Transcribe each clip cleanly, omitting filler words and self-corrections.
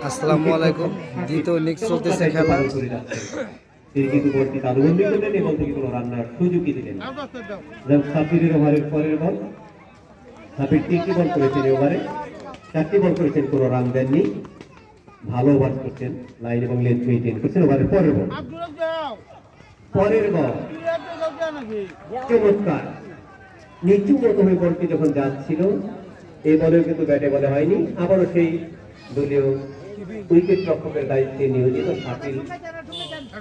আসসালামু আলাইকুম। দ্বিতীয় ইনিংস চলতেছে খেলা। তিনি কিন্তু বলটি তালুবন্দি করলেন এবং তিনি কোনো রান্নার সুযোগই দিলেন। সাব্বিরের ওভারের পরের বল, সাব্বির 3টি বল করেছেন ওভারে, 4টি বল করেছেন, কোনো রান দেননি। ভালো ওভার করছেন, লাইন এবং লেন্থ মেইনটেইন করছেন। ওভারের পরের বল, চমৎকার নিচু মতো হয়ে বলটি যখন যাচ্ছিল, এই বলেও কিন্তু ব্যাটে বলে হয়নি। আবারও সেই দলীয় উইকেট রক্ষকের দায়িত্বে নিয়োজিত শাকিল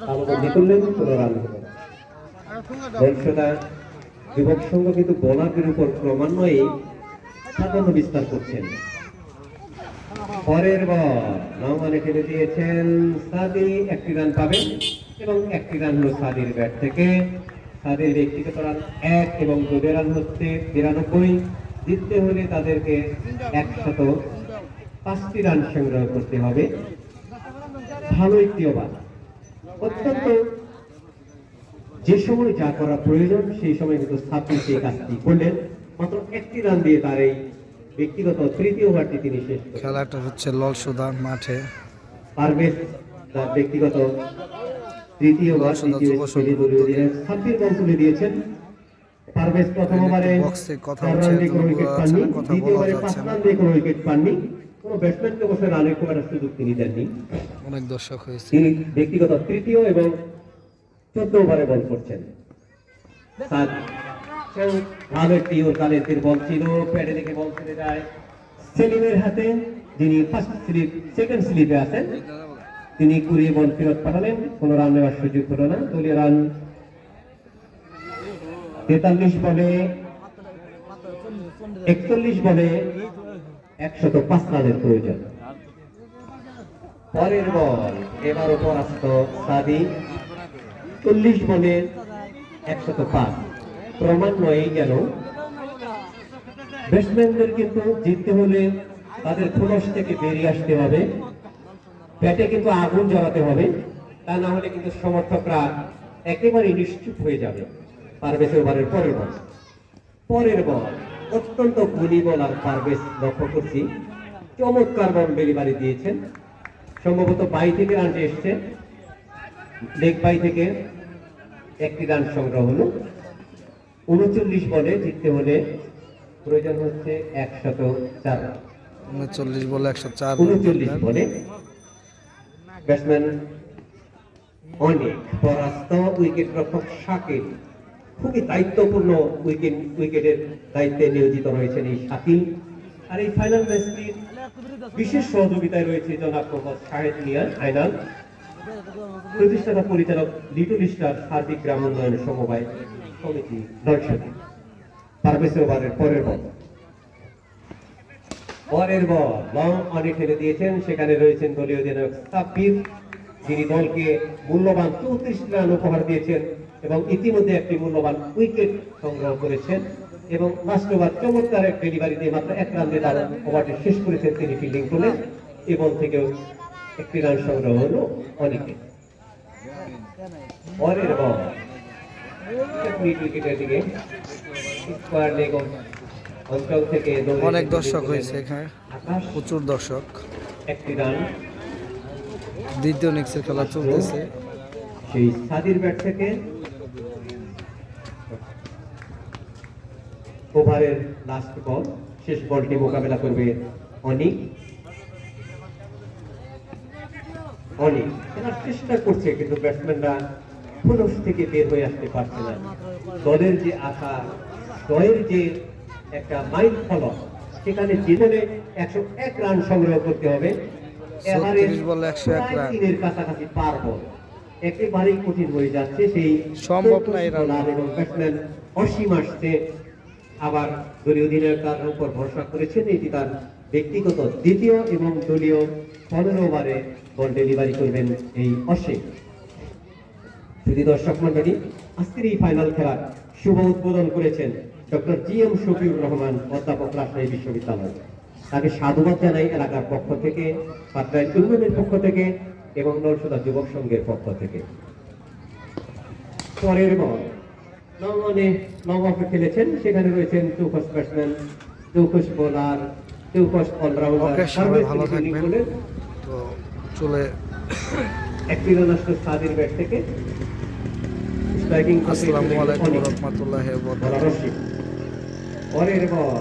তালুবন্দি করলেন, কোনো রান হলো না। দর্শকরা যুবক সংঘ কিন্তু বোলারদের উপর ক্রমান্বয়ে প্রাধান্য বিস্তার করছেন। পরের বল নওমানে ফেলে দিয়েছেন সাদি, 1টি রান পাবেন এবং 1টি রান হলো সাদির ব্যাট থেকে। সাদির ব্যক্তিগত রান 1 এবং দলীয় রান হচ্ছে 93। জিততে হলে তাদেরকে 105টি রান সংগ্রহ করতে হবে। ভালো একটি ওভার, অত্যন্ত যে সময় যা করা প্রয়োজন সেই সময় কিন্তু সাব্বির সেই কাজটি করলেন। মাত্র 1টি রান দিয়ে তার এই ব্যক্তিগত 3য় ওভারটি তিনি শেষ করেন। খেলাটা হচ্ছে ললসুদা মাঠে। পারভেজ তার ব্যক্তিগত 3য় ওভার, সাব্বির বল তুলে দিয়েছেন। পারভেজ প্রথম ওভারে কথা হচ্ছে, উইকেট পাননি, দ্বিতীয় ওভারে 5 রান দিয়ে কোনো উইকেট পাননি। কোনো ব্যাটসম্যানকে অবশ্যই রানের খুব একটা সুযোগ তিনি দেননি। অনেক দর্শক হয়েছে। তিনি ব্যক্তিগত 3য় এবং 14 ওভারে বল করছেন। ভালো একটি ওর বল ছিল, প্যাডে দেখে বল ছেড়ে যায় সেলিমের হাতে, যিনি সেকেন্ড স্লিপে আছেন। তিনি কুড়িয়ে বল ফেরত পাঠালেন, কোনো রান নেওয়ার সুযোগ হলো না। দলীয় রান 43 বলে 41 বলে 105 রানের প্রয়োজন। পরের বল এবারও পরাস্ত সাদি, 40 বলে 105। ক্রমান্বয়ে গেল। ব্যাটসম্যানদের কিন্তু জিততে হলে তাদের খোলস থেকে বেরিয়ে আসতে হবে, ব্যাটে কিন্তু আগুন জ্বালাতে হবে, তা না হলে কিন্তু সমর্থকরা একেবারে নিশ্চুপ হয়ে যাবে। পারভেজের ওভারের পরের বল অত্যন্ত গুলি বল, আর পারভেজ লক্ষ্য করছি চমৎকার বল ডেলিভারি দিয়েছেন। সম্ভবত বাই থেকে রানটি এসছে, লেগ বাই থেকে 1টি রান সংগ্রহ হলো। 39 বলে জিততে হলে প্রয়োজন হচ্ছে 104 রান। 39 বলে 104। 39 বলে ব্যাটসম্যান অনেক পরাস্ত। উইকেট রক্ষক শাকিল, খুবই দায়িত্বপূর্ণ উইকেটের দায়িত্বে নিয়োজিত রয়েছেন এই শাকিল। আর এই ফাইনাল ম্যাচটির বিশেষ সহযোগিতায় রয়েছে জনাব মোহাম্মদ শাহেদ মিয়া আইনাল, প্রতিষ্ঠাতা পরিচালক লিটল স্টার সার্বিক গ্রাম উন্নয়ন সমবায় সমিতি নরসিংদী। পারভেজের ওভারের পরের বল লং অনে ঠেলে দিয়েছেন, সেখানে রয়েছেন দলীয় অধিনায়ক সাব্বির, যিনি দলকে মূল্যবান 34 রান উপহার দিয়েছেন এবং ইতিমধ্যে একটি মূল্যবান উইকেট সংগ্রহ করেছেন। এবং লাস্ট ওভার চমৎকার এক ডেলিভারি দিয়ে মাত্র 1 রান দিয়ে তার ওভারটি শেষ করেছেন। তিনি ফিল্ডিং করলেন, এই বল থেকেও 1টি রান সংগ্রহ হলো অনেকে। পরের বল উইকেটের দিকে স্কোয়ার লেগ অঞ্চল থেকে অনেক দর্শক হয়েছে এখানে, প্রচুর দর্শক। 1টি রান। দ্বিতীয় ইনিংসের খেলা চলতেছে। সেই সাদির ব্যাট থেকে ওভারের লাস্ট বল, শেষ বলটি মোকাবেলা করবে অনিক। খেলার চেষ্টা করছে কিন্তু ব্যাটসম্যানরা খোলস থেকে বের হয়ে আসতে পারছে না। দলের যে আশা, জয়ের যে একটা মাইল ফলক, সেখানে জিতলে 101 রান সংগ্রহ করতে হবে। 36 বলে 101 রান, তিনের কাছাকাছি পার বল একেবারেই কঠিন হয়ে যাচ্ছে। সেই সম্ভব না এই রান। এবং ব্যাটসম্যান অসীম আসছে, আবার দলীয় অধিনায়ক তার উপর ভরসা করেছেন। এটি তার ব্যক্তিগত 2য় এবং দলীয় 15 ওভারে বল ডেলিভারি করবেন এই অসীম। যদি দর্শক মন্ডলী, আজকের এই ফাইনাল খেলার শুভ উদ্বোধন করেছেন ডক্টর GM শফিউর রহমান, অধ্যাপক, রাজশাহী বিশ্ববিদ্যালয়। তাকে সাধুবাদ জানাই এলাকার পক্ষ থেকে, পাটগ্রাম ইউনিয়নের পক্ষ থেকে এবং নরসুদা যুবক সংঘের পক্ষ থেকে। পরের বল লং অফে খেলেছেন, সেখানে রয়েছেন চৌকস ব্যাটসম্যান, চৌকস বোলার চৌকস অলরাউন্ডার ওকে, সবাই ভালো থাকবেন। তো চলে এক মিলনাষ্ট সাদির ব্যাট থেকে স্ট্রাইকিং আসসালামু আলাইকুম রহমতুল্লাহ। পরের বল